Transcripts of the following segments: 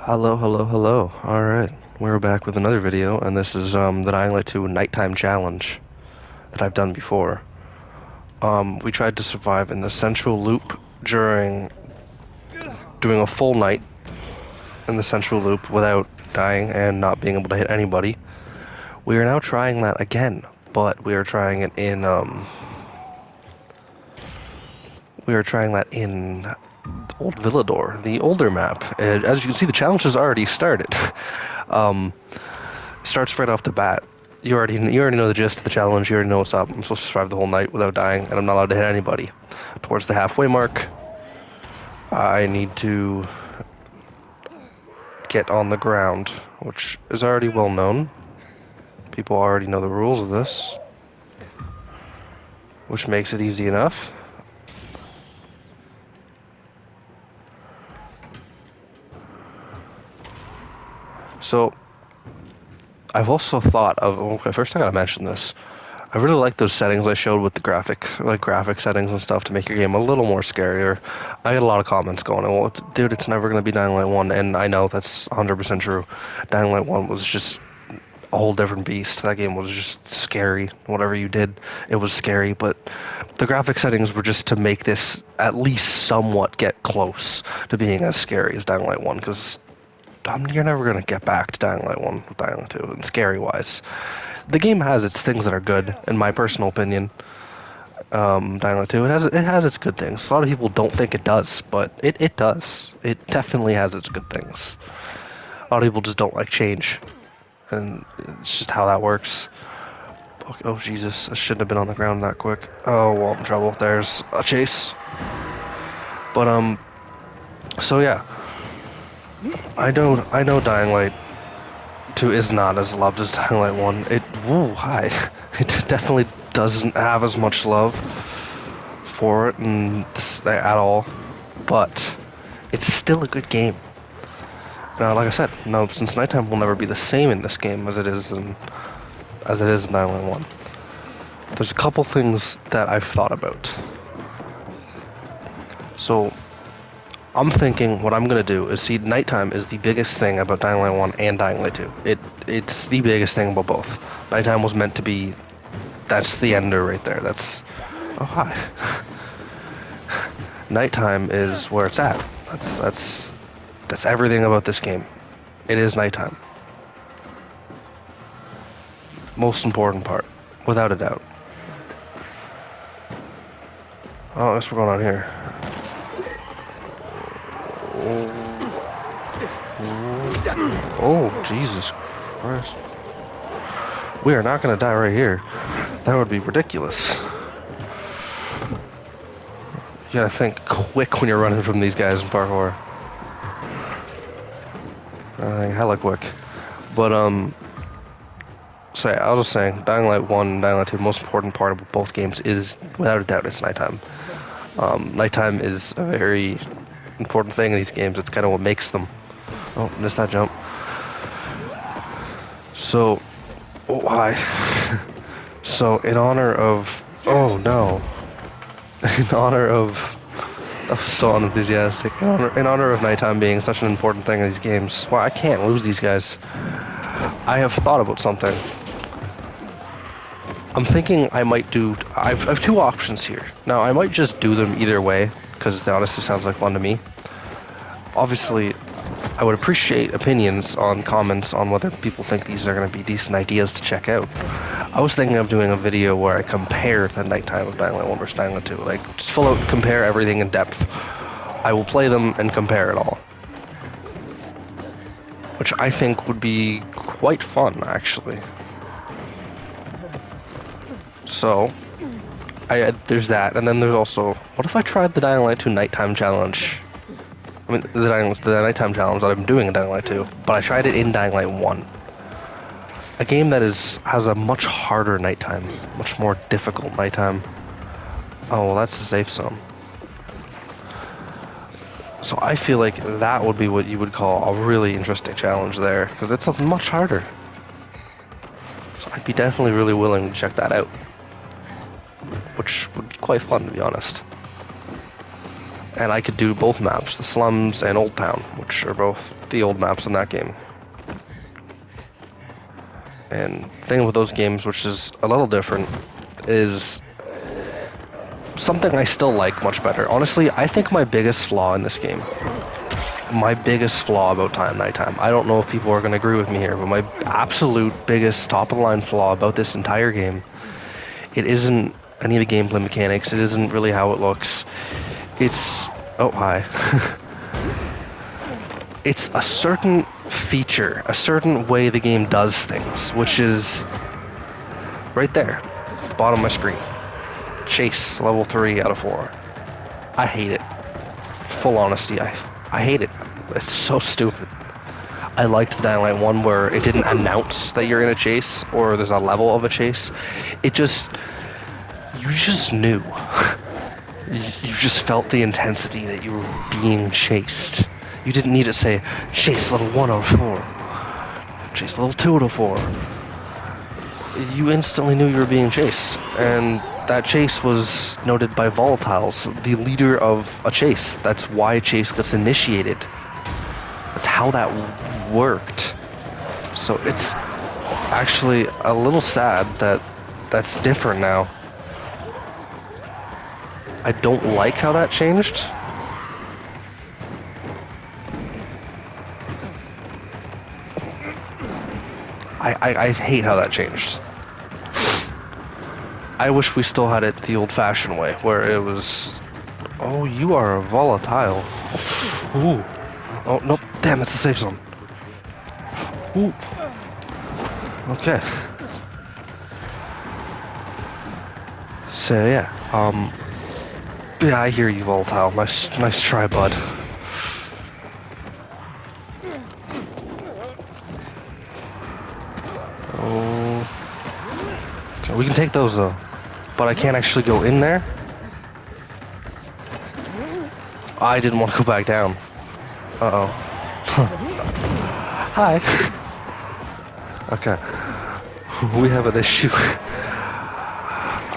Hello, hello, hello. Alright, we're back with another video, and this is the Dying Light 2 Nighttime Challenge that I've done before. We tried to survive in the central loop during doing a full night in the central loop without dying and not being able to hit anybody. We are now trying that again, but we are trying it in Old Villador, the older map. As you can see, the challenge has already started. um, Starts right off the bat. You already know the gist of the challenge. You already know what's up. I'm supposed to survive the whole night without dying, and I'm not allowed to hit anybody. Towards the halfway mark, I need to get on the ground, which is already well known. People already know the rules of this, which makes it easy enough. So, I've also thought of, okay, first I gotta mention this. I really like those settings I showed with the graphic settings and stuff to make your game a little more scarier. I get a lot of comments going, well, dude, it's never going to be Dying Light 1, and I know that's 100% true. Dying Light 1 was just a whole different beast. That game was just scary. Whatever you did, it was scary, but the graphic settings were just to make this at least somewhat get close to being as scary as Dying Light 1, because you're never going to get back to Dying Light 1 with Dying Light 2, and scary-wise. The game has its things that are good, in my personal opinion. Dying Light 2, it has its good things. A lot of people don't think it does, but it does. It definitely has its good things. A lot of people just don't like change, and it's just how that works. Oh Jesus, I shouldn't have been on the ground that quick. Oh well, I'm in trouble. There's a chase. But so yeah, I know Dying Light 2 is not as loved as Dying Light 1. Hi. It definitely doesn't have as much love for it at all, but it's still a good game. Now, like I said, no, since nighttime will never be the same in this game as it is in Dying Light 1. There's a couple things that I've thought about. So, I'm thinking what I'm gonna do is see nighttime is the biggest thing about Dying Light 1 and Dying Light 2. It's the biggest thing about both. Nighttime was meant to be, that's the ender right there. Oh hi. Nighttime is where it's at. That's everything about this game. It is nighttime. Most important part, without a doubt. Oh, I guess we're going on here. Oh, Jesus Christ. We are not going to die right here. That would be ridiculous. You gotta think quick when you're running from these guys in parkour. Hella quick. But, so yeah, I was just saying, Dying Light 1 and Dying Light 2, the most important part of both games is, without a doubt, it's nighttime. Nighttime is a very important thing in these games. It's kind of what makes them. Oh, missed that jump. So, why? So, in honor of, oh no. In honor of, I'm so unenthusiastic. In honor of nighttime being such an important thing in these games, well, I can't lose these guys. I have thought about something. I'm thinking I might do, I've two options here. Now, I might just do them either way, because it honestly sounds like fun to me. Obviously, I would appreciate opinions on comments on whether people think these are going to be decent ideas to check out. I was thinking of doing a video where I compare the nighttime of Dying Light 1 versus Dying Light 2. Like, just full out compare everything in depth. I will play them and compare it all. Which I think would be quite fun, actually. So, there's that, and then there's also, what if I tried the Dying Light 2 nighttime challenge? I mean, the nighttime challenge that I'm doing in Dying Light 2, but I tried it in Dying Light 1. A game that has a much harder nighttime, much more difficult nighttime. Oh, well, that's the safe zone. So I feel like that would be what you would call a really interesting challenge there, because it's much harder. So I'd be definitely really willing to check that out, which would be quite fun, to be honest. And I could do both maps, the slums and Old Town, which are both the old maps in that game. And the thing with those games, which is a little different, is something I still like much better. Honestly, I think my biggest flaw in this game, my biggest flaw about Time Nighttime, I don't know if people are going to agree with me here, but my absolute biggest top-of-the-line flaw about this entire game, it isn't any of the gameplay mechanics, it isn't really how it looks. It's... oh, hi. It's a certain feature, a certain way the game does things, which is right there, bottom of my screen. Chase, level 3 out of 4. I hate it. Full honesty, I hate it. It's so stupid. I liked the Dying Light 1 where it didn't announce that you're in a chase or there's a level of a chase. It just... you just knew. You just felt the intensity that you were being chased. You didn't need to say, chase level 1 out of 4. Chase level 2 out of 4. You instantly knew you were being chased. And that chase was noted by Volatiles, the leader of a chase. That's why a chase gets initiated. That's how that worked. So it's actually a little sad that that's different now. I don't like how that changed. I hate how that changed. I wish we still had it the old-fashioned way, where it was... oh, you are a volatile. Ooh. Oh, nope. Damn, that's a safe zone. Ooh. Okay. So, yeah. Yeah, I hear you, volatile. Nice try, bud. Oh. Okay, we can take those, though. But I can't actually go in there. I didn't want to go back down. Uh-oh. Hi. Okay. We have an issue.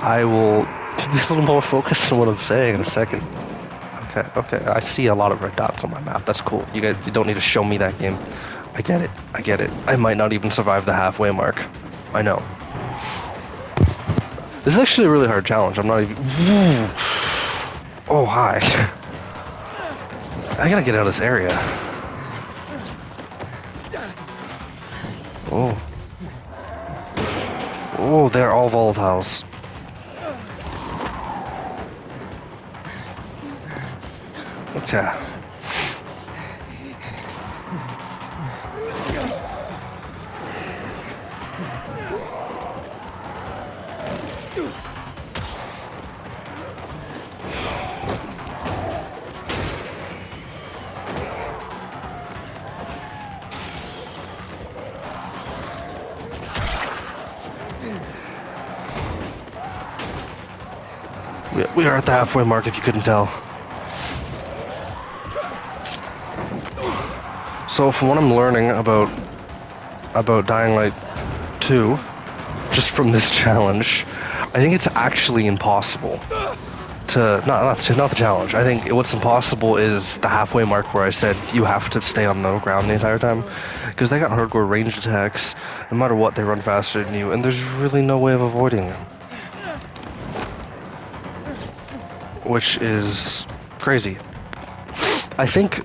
I will be a little more focused on what I'm saying in a second. Okay. I see a lot of red dots on my map. That's cool. You guys, you don't need to show me that game. I get it. I might not even survive the halfway mark. I know. This is actually a really hard challenge. I'm not even... oh, hi. I gotta get out of this area. Oh. Oh, they're all volatiles. Okay. We are at the halfway mark, if you couldn't tell. So from what I'm learning about Dying Light 2, just from this challenge, I think it's actually impossible to not the challenge. I think what's impossible is the halfway mark where I said you have to stay on the ground the entire time, because they got hardcore ranged attacks. No matter what, they run faster than you, and there's really no way of avoiding them. Which is crazy. I think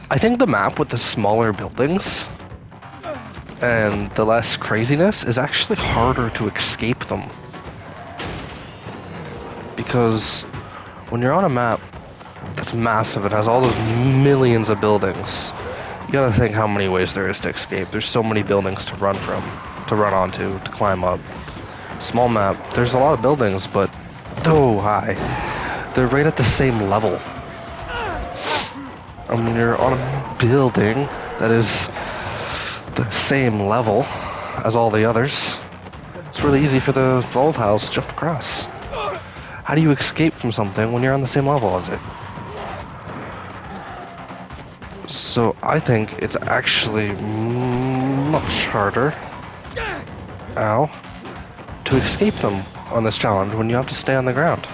the map with the smaller buildings and the less craziness is actually harder to escape them. Because when you're on a map that's massive, it has all those millions of buildings, you gotta think how many ways there is to escape. There's so many buildings to run from, to run onto, to climb up. Small map, there's a lot of buildings, but oh, hi. They're right at the same level. And when you're on a building that is the same level as all the others, it's really easy for the volatiles to jump across. How do you escape from something when you're on the same level as it? So I think it's actually much harder, ow, to escape them on this challenge when you have to stay on the ground.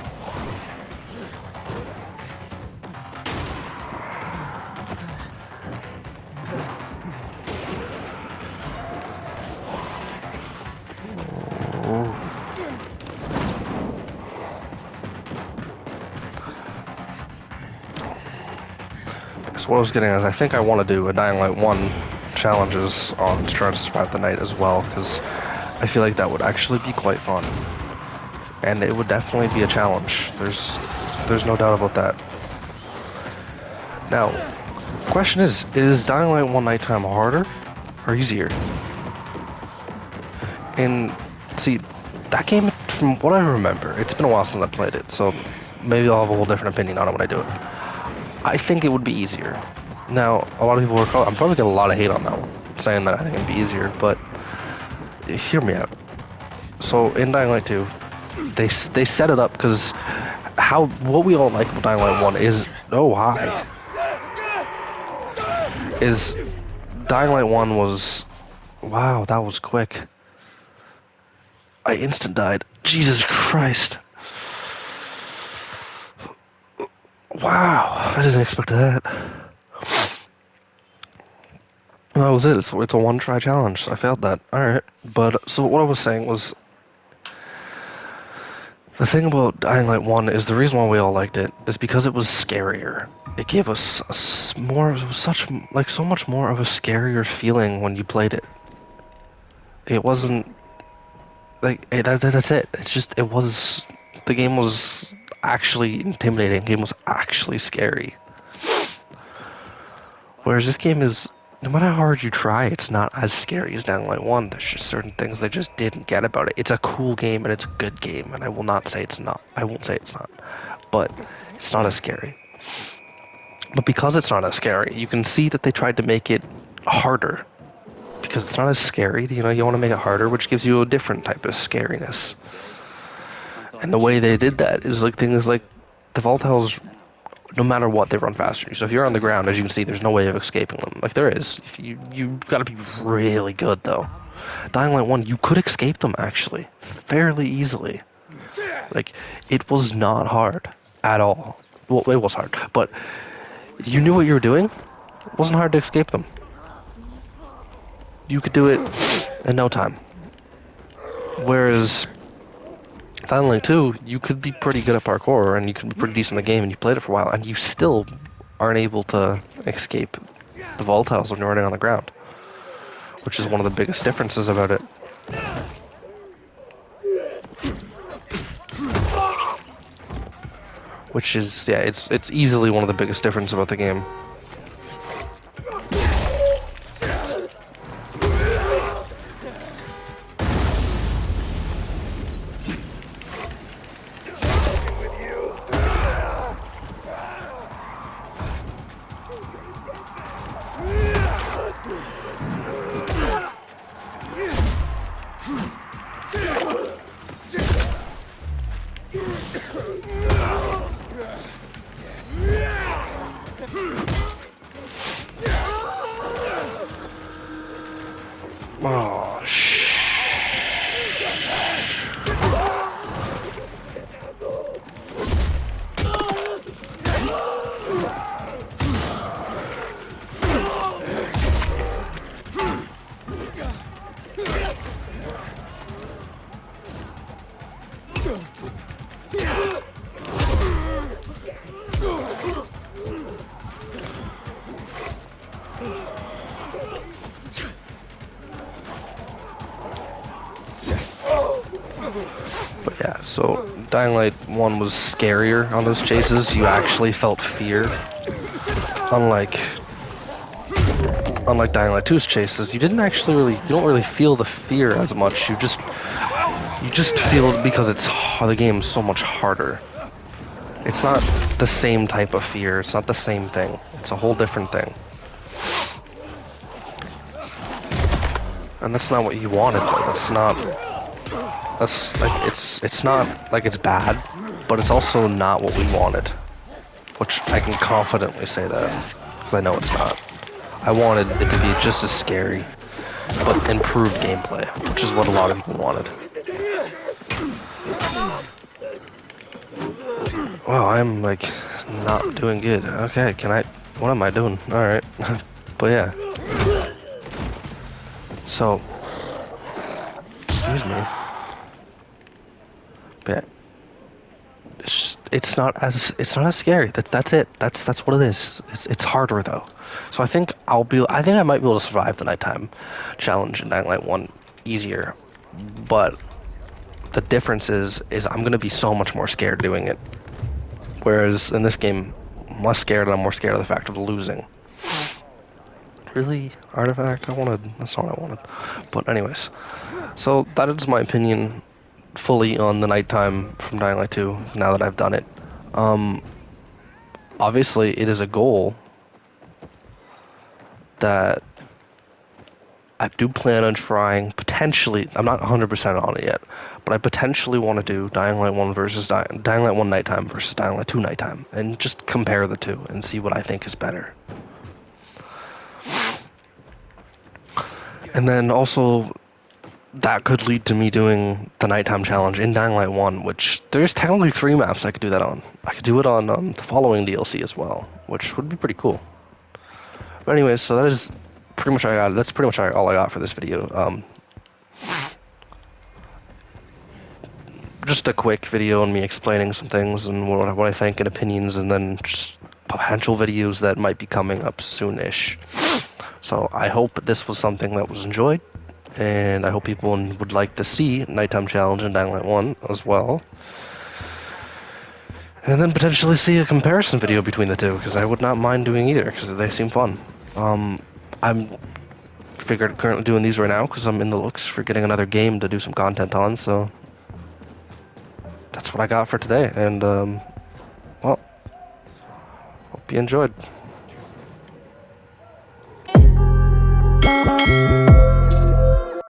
So what I was getting at is I think I want to do a Dying Light 1 challenges on trying to survive the night as well, because I feel like that would actually be quite fun. And it would definitely be a challenge. There's no doubt about that. Now, question is Dying Light 1 nighttime harder or easier? And see, that game, from what I remember, it's been a while since I played it, so maybe I'll have a whole different opinion on it when I do it. I think it would be easier. Now, a lot of people I'm probably getting a lot of hate on that one, saying that I think it'd be easier, but hear me out. So in Dying Light 2, they set it up because what we all like with Dying Light 1 is is Dying Light 1 was, wow, that was quick. I instant died. Jesus Christ. Wow, I didn't expect that. That was it. It's a one-try challenge. I failed that. Alright. But, so what I was saying was, the thing about Dying Light 1 is the reason why we all liked it is because it was scarier. It gave us so much more of a scarier feeling when you played it. It wasn't, that's it. It's just, the game was actually intimidating. The game was actually scary. Whereas this game is, no matter how hard you try, it's not as scary as Dying Light 1. There's just certain things they just didn't get about it. It's a cool game and it's a good game, and I will not say it's not. I won't say it's not. But it's not as scary. But because it's not as scary, you can see that they tried to make it harder. Because it's not as scary, you want to make it harder, which gives you a different type of scariness. And the way they did that is things like the volatiles, no matter what, they run faster. So if you're on the ground, as you can see, there's no way of escaping them. There is. If you gotta be really good, though. Dying Light 1, you could escape them, actually. Fairly easily. It was not hard. At all. Well, it was hard. But you knew what you were doing. It wasn't hard to escape them. You could do it in no time. Whereas Dying Light 2, you could be pretty good at parkour, and you could be pretty decent in the game, and you played it for a while, and you still aren't able to escape the volatiles when you're running on the ground. Which is one of the biggest differences about it. Which is, yeah, it's easily one of the biggest differences about the game. Oh, But yeah, so Dying Light 1 was scarier on those chases. You actually felt fear. Unlike Dying Light 2's chases, you don't really feel the fear as much. You just feel it because the game's so much harder. It's not the same type of fear. It's not the same thing. It's a whole different thing. And that's not what you wanted. It's not like it's bad, but it's also not what we wanted. Which I can confidently say that, because I know it's not. I wanted it to be just as scary, but improved gameplay, which is what a lot of people wanted. Wow, I'm not doing good. Okay, what am I doing? Alright. But yeah. So, excuse me. But it's not as scary. That's it. That's what it is. It's harder though. So I think I might be able to survive the nighttime challenge in Dying Light 1 easier. But the difference is I'm gonna be so much more scared doing it. Whereas in this game, I'm less scared and I'm more scared of the fact of losing. Really? Artifact? That's not what I wanted. But anyways. So that is my opinion fully on the nighttime from Dying Light 2, now that I've done it. Um, Obviously, it is a goal that I do plan on trying, potentially. I'm not 100% on it yet, but I potentially want to do Dying Light 1 versus Dying Light 1 nighttime versus Dying Light 2 nighttime, and just compare the two and see what I think is better. And then also, that could lead to me doing the nighttime challenge in Dying Light 1, which there's technically 3 maps I could do that on. I could do it on the following DLC as well, which would be pretty cool. But anyways, so that is pretty much that's pretty much all I got for this video. Just a quick video on me explaining some things and what I think and opinions, and then just potential videos that might be coming up soon-ish. So I hope this was something that was enjoyed, and I hope people would like to see Nighttime Challenge in Dying Light 1 as well. And then potentially see a comparison video between the two, because I would not mind doing either, because they seem fun. I'm currently doing these right now because I'm in the looks for getting another game to do some content on, so that's what I got for today, and well, hope you enjoyed.